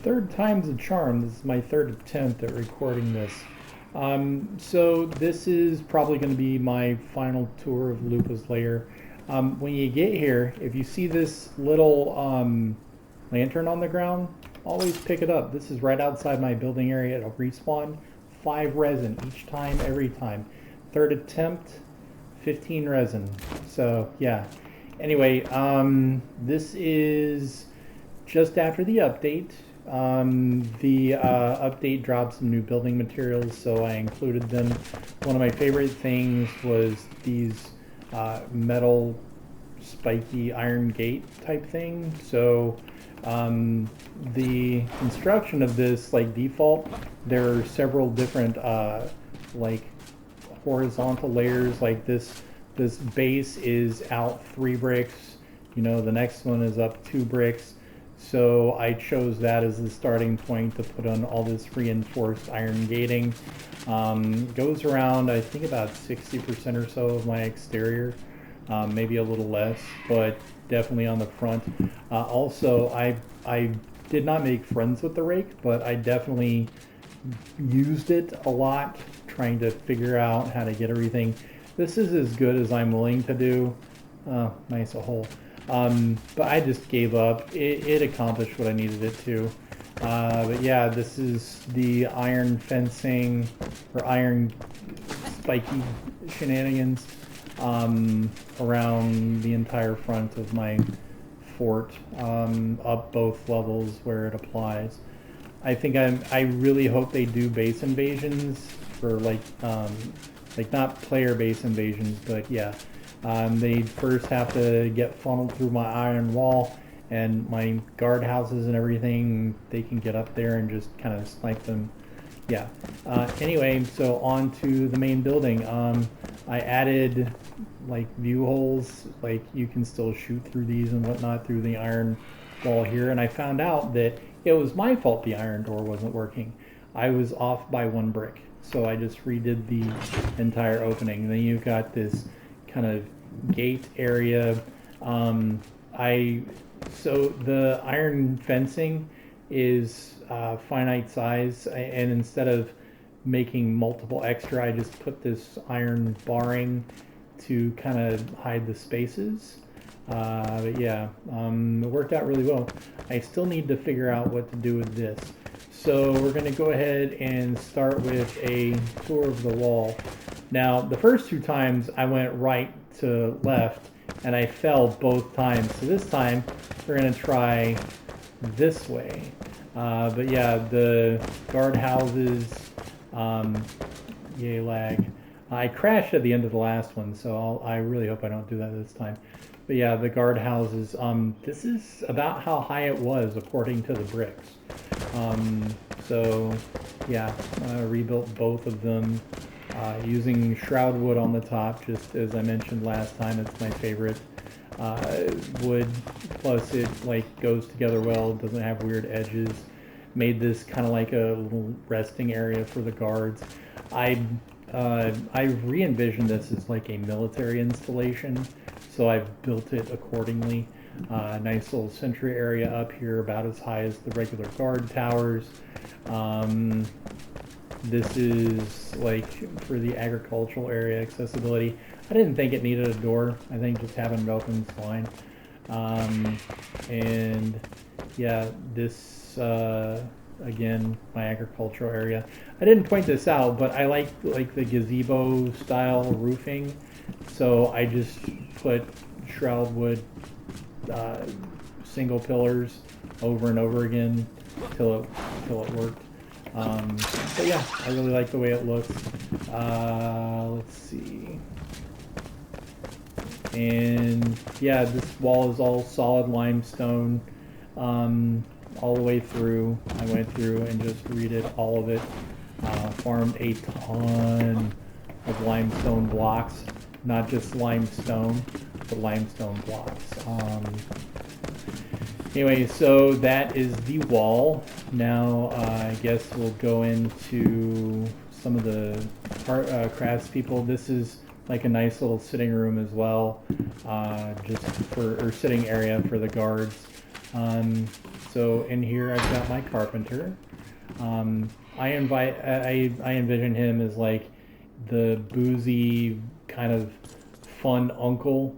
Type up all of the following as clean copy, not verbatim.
third time's a charm. This is my third attempt at recording this. So this is probably going to be my final tour of Lupa's lair. When you get here, if you see this little lantern on the ground, always pick it up. This is right outside my building area. It'll respawn 5 resin each time, every time. Third attempt, 15 resin. So yeah. Anyway, this is just after the update. The update dropped some new building materials, so I included them. One of my favorite things was these metal spiky iron gate type thing. So the construction of this, like default, there are several different like horizontal layers. Like this base is out 3 bricks, you know, the next one is up 2 bricks. So I chose that as the starting point to put on all this reinforced iron gating. Goes around, I think, about 60% or so of my exterior, maybe a little less, but definitely on the front. Also, I did not make friends with the rake, but I definitely used it a lot, trying to figure out how to get everything. This is as good as I'm willing to do. Nice a hole. But I just gave up. It accomplished what I needed it to. But yeah, this is the iron fencing or iron spiky shenanigans around the entire front of my fort, up both levels where it applies. I think I really hope they do base invasions for like not player base invasions, but yeah. They first have to get funneled through my iron wall, and my guard houses and everything, they can get up there and just kind of snipe them. Yeah. Anyway, so on to the main building. I added like view holes, like you can still shoot through these and whatnot through the iron wall here, and I found out that it was my fault the iron door wasn't working. I was off by 1 brick, so I just redid the entire opening. And then you've got this kind of gate area. So the iron fencing is finite size, and instead of making multiple extra, I just put this iron barring to kind of hide the spaces. But yeah, it worked out really well. I still need to figure out what to do with this. So we're going to go ahead and start with a tour of the wall. Now, the first 2 times I went right to left, and I fell both times. So this time we're going to try this way. But yeah, the guard houses, yay lag. I crashed at the end of the last one, so I really hope I don't do that this time. But yeah, the guard houses, this is about how high it was according to the bricks. So yeah, I rebuilt both of them. Using Enshrouded wood on the top, just as I mentioned last time. It's my favorite wood, plus it like goes together well, it doesn't have weird edges. Made this kind of like a little resting area for the guards. I re-envisioned this as like a military installation, so I've built it accordingly. Nice little sentry area up here, about as high as the regular guard towers. This is like for the agricultural area accessibility. I didn't think it needed a door. I think just having it open is fine. And yeah, this again, my agricultural area. I didn't point this out, but I like the gazebo style roofing, so I just put shroud wood single pillars over and over again till it worked. But yeah, I really like the way it looks. Let's see. And yeah, this wall is all solid limestone, all the way through. I went through and just redid all of it. Farmed a ton of limestone blocks, not just limestone, but limestone blocks. Anyway, so that is the wall. Now I guess we'll go into some of the crafts people. This is like a nice little sitting room as well, just for, or sitting area for the guards. So in here I've got my carpenter. I envision him as like the boozy kind of fun uncle,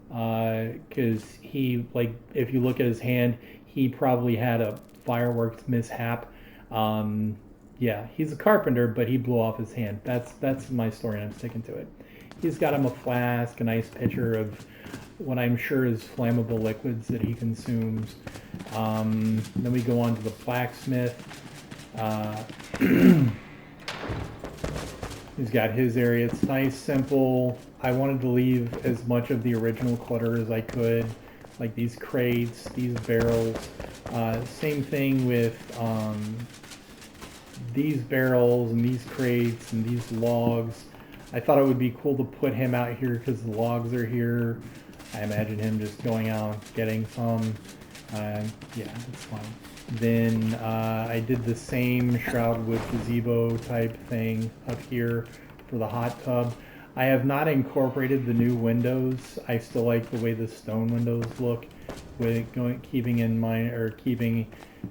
because he, like, if you look at his hand, he probably had a fireworks mishap. Yeah, he's a carpenter, but he blew off his hand. That's my story, and I'm sticking to it. He's got him a flask, a nice pitcher of what I'm sure is flammable liquids that he consumes. Then we go on to the blacksmith. He's got his area. It's nice, simple. I wanted to leave as much of the original clutter as I could, like these crates, these barrels. Same thing with these barrels and these crates and these logs. I thought it would be cool to put him out here because the logs are here. I imagine him just going out, getting some. Yeah, it's fine. Then I did the same Enshrouded with gazebo type thing up here for the hot tub. I have not incorporated the new windows. I still like the way the stone windows look, with keeping in mind, or keeping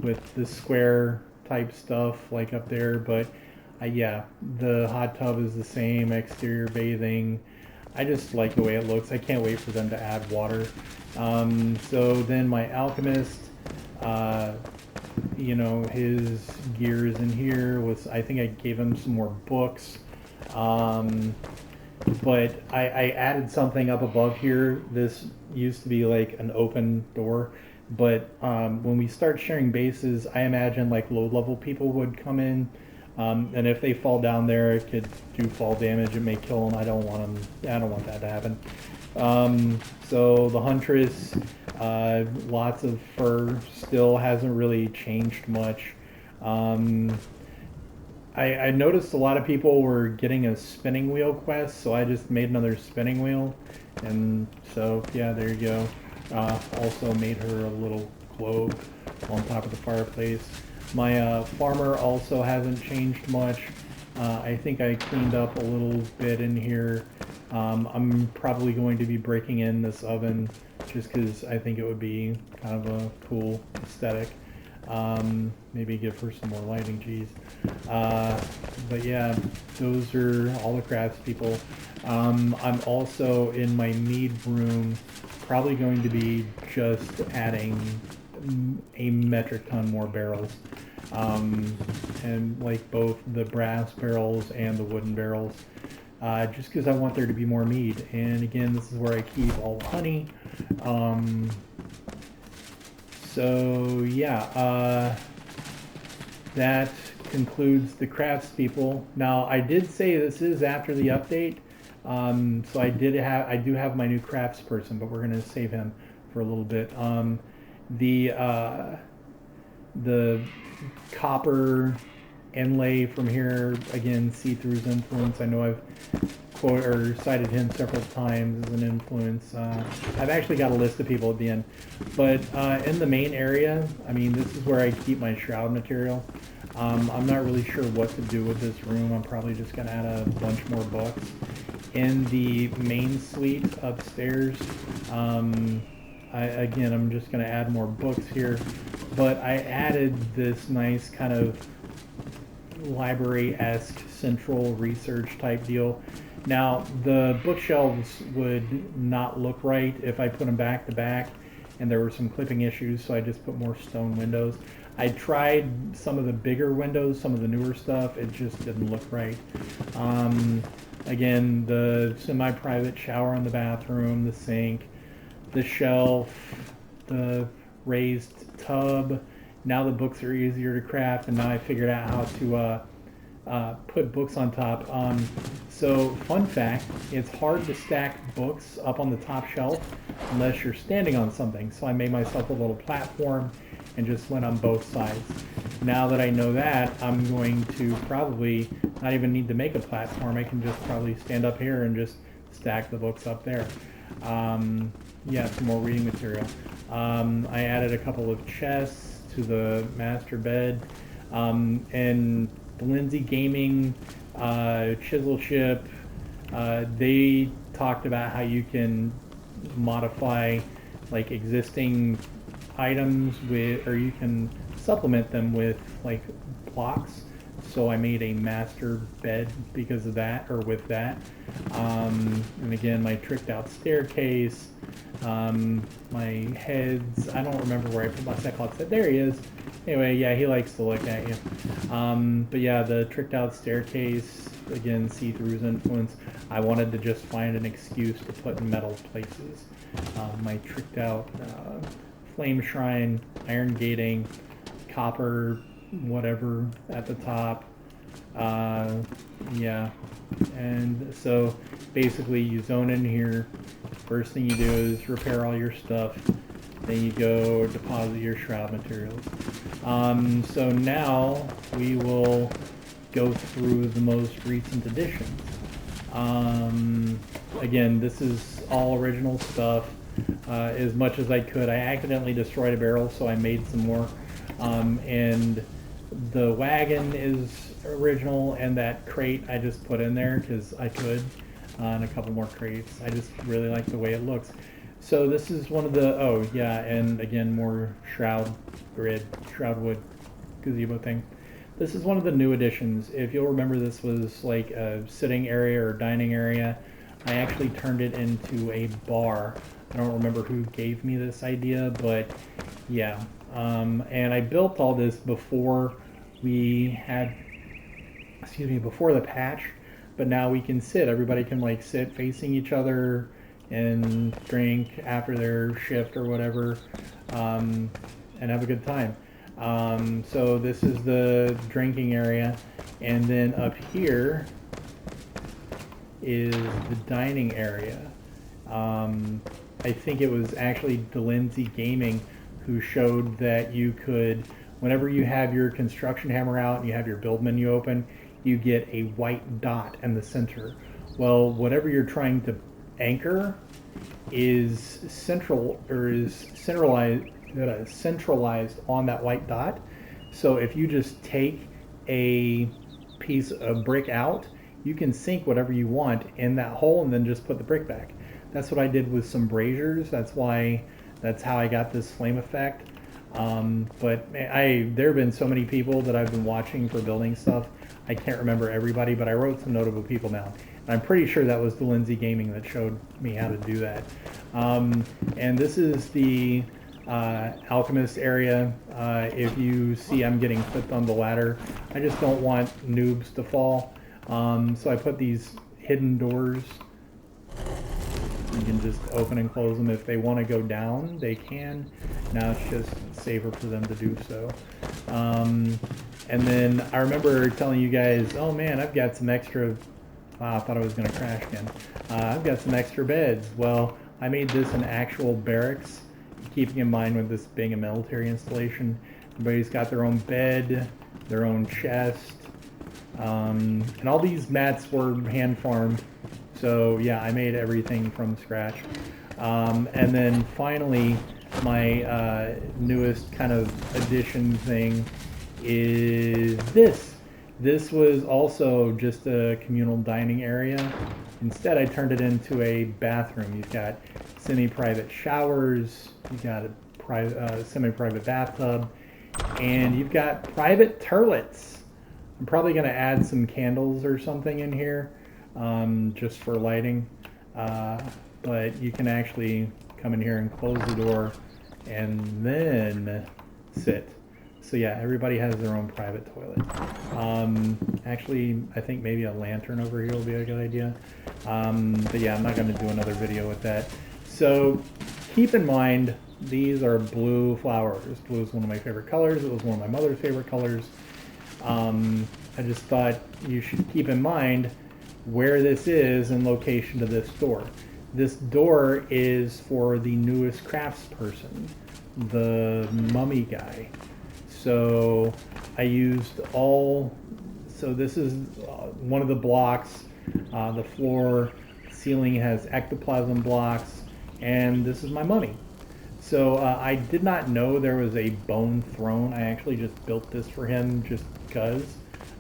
with the square type stuff like up there. But yeah, the hot tub is the same, exterior bathing. I just like the way it looks. I can't wait for them to add water. So then my alchemist, you know, his gear is in here. I think I gave him some more books. But I added something up above here. This used to be like an open door, but when we start sharing bases, I imagine like low-level people would come in, and if they fall down there, it could do fall damage. It may kill them. I don't want them. I don't want that to happen. So the huntress, lots of fur, still hasn't really changed much. I noticed a lot of people were getting a spinning wheel quest, so I just made another spinning wheel, and so yeah, there you go. Also made her a little globe on top of the fireplace. My farmer also hasn't changed much. I think I cleaned up a little bit in here. I'm probably going to be breaking in this oven just because I think it would be kind of a cool aesthetic. Maybe give her some more lighting, geez. But yeah, those are all the crafts people. I'm also in my mead room probably going to be just adding a metric ton more barrels. And like both the brass barrels and the wooden barrels. Just because I want there to be more mead. And again, this is where I keep all the honey. So yeah, that concludes the crafts people. Now I did say this is after the update, so I do have my new crafts person, but we're gonna save him for a little bit. The copper inlay from here, again, Seethrew's influence. I know I've cited him several times as an influence. I've actually got a list of people at the end, but in the main area, I mean, this is where I keep my shroud material. I'm not really sure what to do with this room. I'm probably just gonna add a bunch more books. In the main suite upstairs, again, I'm just gonna add more books here, but I added this nice kind of library-esque central research type deal. Now, the bookshelves would not look right if I put them back to back, and there were some clipping issues, so I just put more stone windows. I tried some of the bigger windows, some of the newer stuff, it just didn't look right. Again, the semi-private shower in the bathroom, the sink, the shelf, the raised tub. Now the books are easier to craft, and now I figured out how to put books on top. So fun fact, it's hard to stack books up on the top shelf unless you're standing on something. So I made myself a little platform and just went on both sides. Now that I know that, I'm going to probably not even need to make a platform. I can just probably stand up here and just stack the books up there. Yeah, some more reading material. I added a couple of chests to the master bed, and DeLindsay Gaming, Chiselchip, they talked about how you can modify like existing items with, or you can supplement them with like blocks. So I made a master bed because of that, or with that. And again, my tricked out staircase, my heads. I don't remember where I put my Cyclops head. There he is. Anyway, yeah, he likes to look at you. But yeah, the tricked out staircase, again, Seethrew's influence. I wanted to just find an excuse to put in metal places. My tricked out flame shrine, iron gating, copper, whatever at the top. Yeah, and so basically you zone in here. First thing you do is repair all your stuff. Then you go deposit your shroud materials. So now we will go through the most recent additions. Again, this is all original stuff. As much as I could. I accidentally destroyed a barrel, so I made some more. And the wagon is original, and that crate I just put in there because I could, and a couple more crates. I just really like the way it looks. So this is one of the, oh yeah, and again, more shroud wood gazebo thing. This is one of the new additions. If you'll remember, this was like a sitting area or dining area. I actually turned it into a bar. I don't remember who gave me this idea, but yeah. And I built all this before we had, before the patch, but now we can sit. Everybody can like sit facing each other and drink after their shift or whatever, and have a good time. So this is the drinking area, and then up here is the dining area. I think it was actually DeLindsay Gaming who showed that you could, whenever you have your construction hammer out and you have your build menu open, you get a white dot in the center. Well, whatever you're trying to anchor is centralized on that white dot. So if you just take a piece of brick out, you can sink whatever you want in that hole and then just put the brick back. That's what I did with some braziers. That's how I got this flame effect. But there have been so many people that I've been watching for building stuff. I can't remember everybody, but I wrote some notable people down. And I'm pretty sure that was DeLindsay Gaming that showed me how to do that. And this is the alchemist area. If you see, I'm getting flipped on the ladder. I just don't want noobs to fall. So I put these hidden doors. You can just open and close them. If they want to go down, they can. Now it's just safer for them to do so. And then I remember telling you guys, oh man, I've got some extra, wow, I thought I was going to crash again. I've got some extra beds. Well, I made this an actual barracks, keeping in mind with this being a military installation. Everybody's got their own bed, their own chest, and all these mats were hand farmed. So yeah, I made everything from scratch. And then finally, my newest kind of addition thing is this. This was also just a communal dining area. Instead, I turned it into a bathroom. You've got semi-private showers, you've got a semi-private bathtub, and you've got private toilets. I'm probably going to add some candles or something in here, just for lighting. But you can actually come in here and close the door and then sit. So yeah, everybody has their own private toilet. Actually, I think maybe a lantern over here will be a good idea. But yeah, I'm not going to do another video with that. So keep in mind, these are blue flowers. Blue is one of my favorite colors. It was one of my mother's favorite colors. I just thought you should keep in mind where this is in location to this door. This door is for the newest craftsperson, the mummy guy. So I used so this is one of the blocks. The floor, ceiling has ectoplasm blocks, and this is my mummy. So I did not know there was a bone throne. I actually just built this for him just because,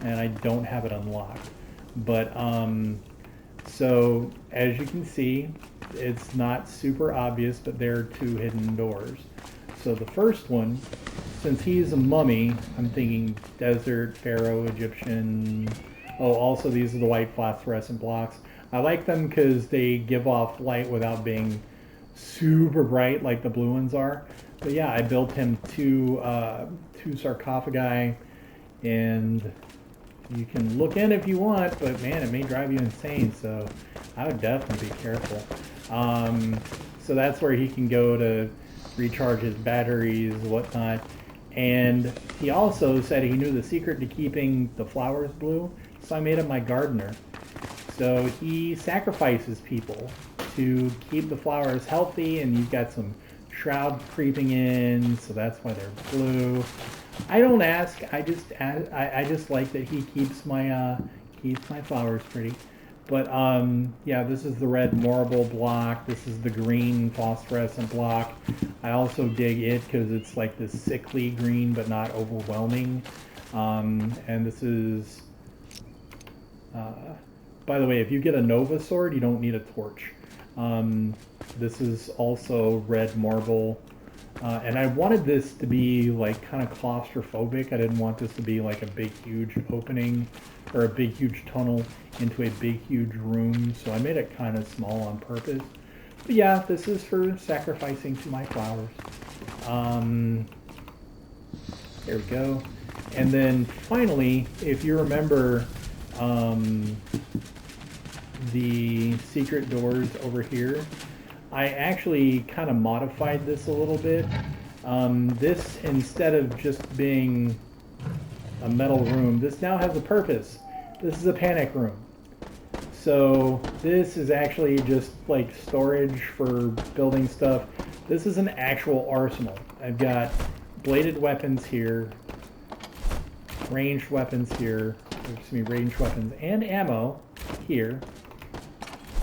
and I don't have it unlocked. But so as you can see, it's not super obvious, but there are two hidden doors. So the first one, since he's a mummy, I'm thinking desert, pharaoh, Egyptian. Oh, also these are the white phosphorescent blocks. I like them because they give off light without being super bright like the blue ones are. But yeah, I built him two sarcophagi, and you can look in if you want, but man, it may drive you insane, so I would definitely be careful. So that's where he can go to recharge his batteries, whatnot. And he also said he knew the secret to keeping the flowers blue, so I made him my gardener. So he sacrifices people to keep the flowers healthy, and you've got some shroud creeping in, so that's why they're blue. I don't ask. I just like that he keeps my flowers pretty. But yeah, this is the red marble block. This is the green phosphorescent block. I also dig it because it's like this sickly green, but not overwhelming. And this is, by the way, if you get a Nova sword, you don't need a torch. This is also red marble. And I wanted this to be like kind of claustrophobic. I didn't want this to be like a big huge opening or a big huge tunnel into a big huge room, so I made it kind of small on purpose. But yeah, this is for sacrificing to my flowers. There we go. And then finally, if you remember the secret doors over here, I actually kind of modified this a little bit. This, instead of just being a metal room, this now has a purpose. This is a panic room. So this is actually just like storage for building stuff. This is an actual arsenal. I've got bladed weapons here, ranged weapons here, ranged weapons and ammo here,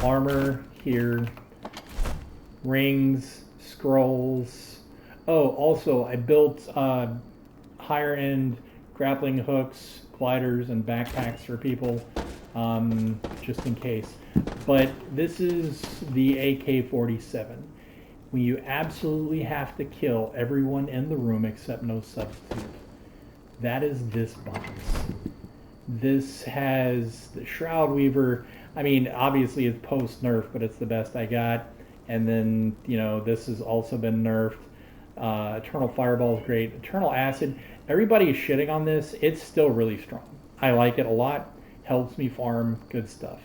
armor here, rings, scrolls. Oh, also I built higher end grappling hooks, gliders, and backpacks for people, just in case. But this is the AK-47. When you absolutely have to kill everyone in the room except no substitute. That is this box. This has the Shroud Weaver. I mean, obviously it's post-nerf, but it's the best I got. And then, you know, this has also been nerfed. Eternal Fireball is great. Eternal Acid, everybody is shitting on this. It's still really strong. I like it a lot. Helps me farm. Good stuff.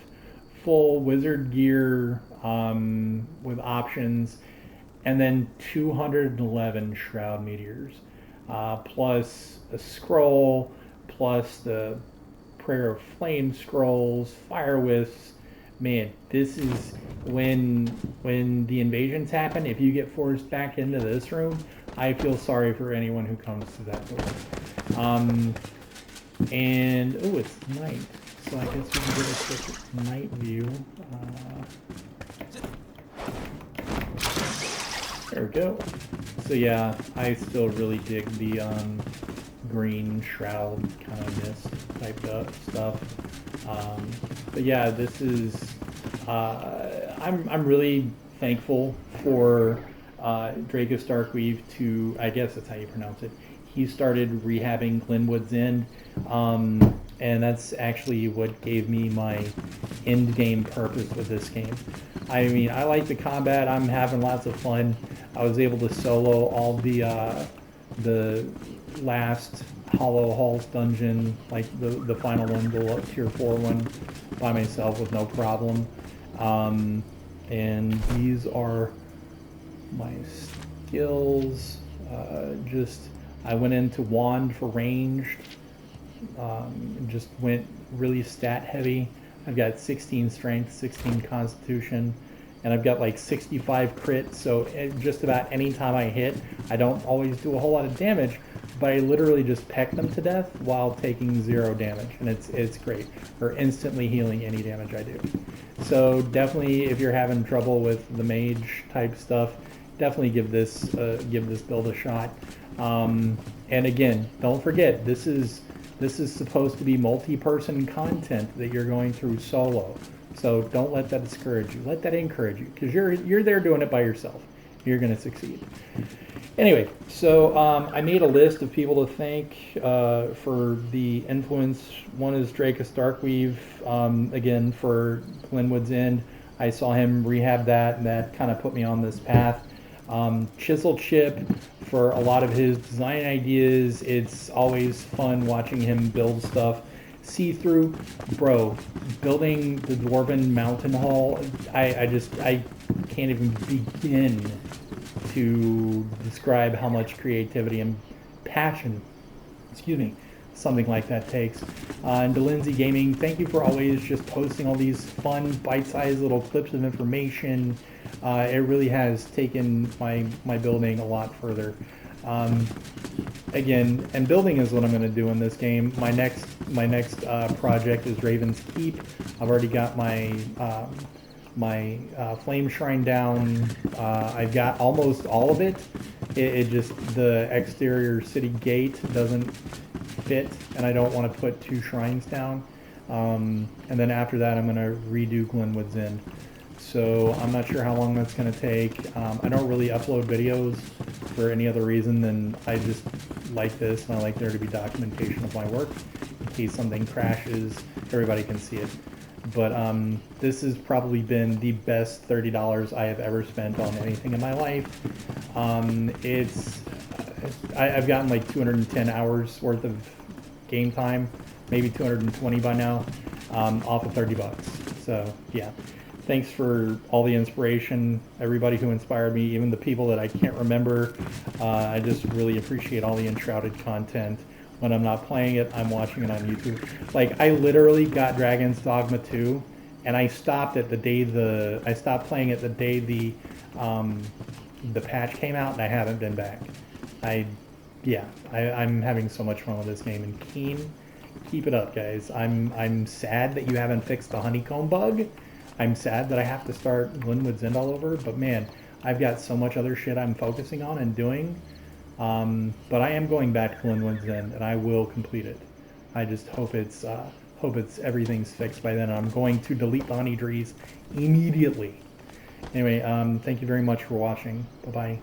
Full wizard gear with options. And then 211 Shroud Meteors. Plus a scroll. Plus the Prayer of Flame scrolls. Fire Wisps. Man, this is when the invasions happen. If you get forced back into this room, I feel sorry for anyone who comes to that door. And oh, it's night, so I guess we can get a quick night view. There we go. So yeah, I still really dig the green shroud kind of mist type of stuff. But yeah, this is I'm really thankful for Dracuss Darkweave to, I guess that's how you pronounce it. He started rehabbing Glenwood's End, and that's actually what gave me my end game purpose with this game. I mean, I like the combat. I'm having lots of fun. I was able to solo all the last Hollow Halls dungeon, like the final one, the tier 4 one, by myself with no problem. And these are my skills. I went into wand for ranged. Just went really stat heavy. I've got 16 strength, 16 constitution, and I've got like 65 crit. So just about any time I hit, I don't always do a whole lot of damage, but I literally just peck them to death while taking 0 damage, and it's great. Or instantly healing any damage I do. So definitely, if you're having trouble with the mage type stuff, definitely give this build a shot. And again, don't forget, this is supposed to be multi-person content that you're going through solo. So don't let that discourage you. Let that encourage you, because you're there doing it by yourself, You're going to succeed. Anyway, so I made a list of people to thank for the influence. One is Dracuss Darkweave, again, for Glenwood's End. I saw him rehab that, and that kind of put me on this path. Chiselchip for a lot of his design ideas. It's always fun watching him build stuff. Seethrew, bro, building the Dwarven Mountain Hall, I can't even begin to describe how much creativity and passion, excuse me, something like that takes. And DeLindsay Gaming, thank you for always just posting all these fun, bite-sized little clips of information. It really has taken my building a lot further. Again, and building is what I'm going to do in this game. My next project is Raven's Keep. I've already got my flame shrine down. I've got almost all of it. It just, the exterior city gate doesn't fit, and I don't want to put 2 shrines down. And then after that, I'm going to redo Glenwood's End. So I'm not sure how long that's going to take. I don't really upload videos for any other reason than I just like this, and I like there to be documentation of my work. In case something crashes, everybody can see it. But this has probably been the best $30 I have ever spent on anything in my life. I've gotten like 210 hours worth of game time, maybe 220 by now, off of 30 bucks. So yeah, thanks for all the inspiration, everybody who inspired me, even the people that I can't remember. I just really appreciate all the Enshrouded content. When I'm not playing it, I'm watching it on YouTube. Like, I literally got Dragon's Dogma 2, and I stopped at the day I stopped playing it the day the patch came out, and I haven't been back. I'm having so much fun with this game, and Keen, keep it up, guys. I'm sad that you haven't fixed the honeycomb bug. I'm sad that I have to start Glenwood's End all over, but man, I've got so much other shit I'm focusing on and doing. But I am going back to Glenwood's End, and I will complete it. I just hope it's everything's fixed by then. I'm going to delete the honey trees immediately. Anyway, thank you very much for watching. Bye-bye.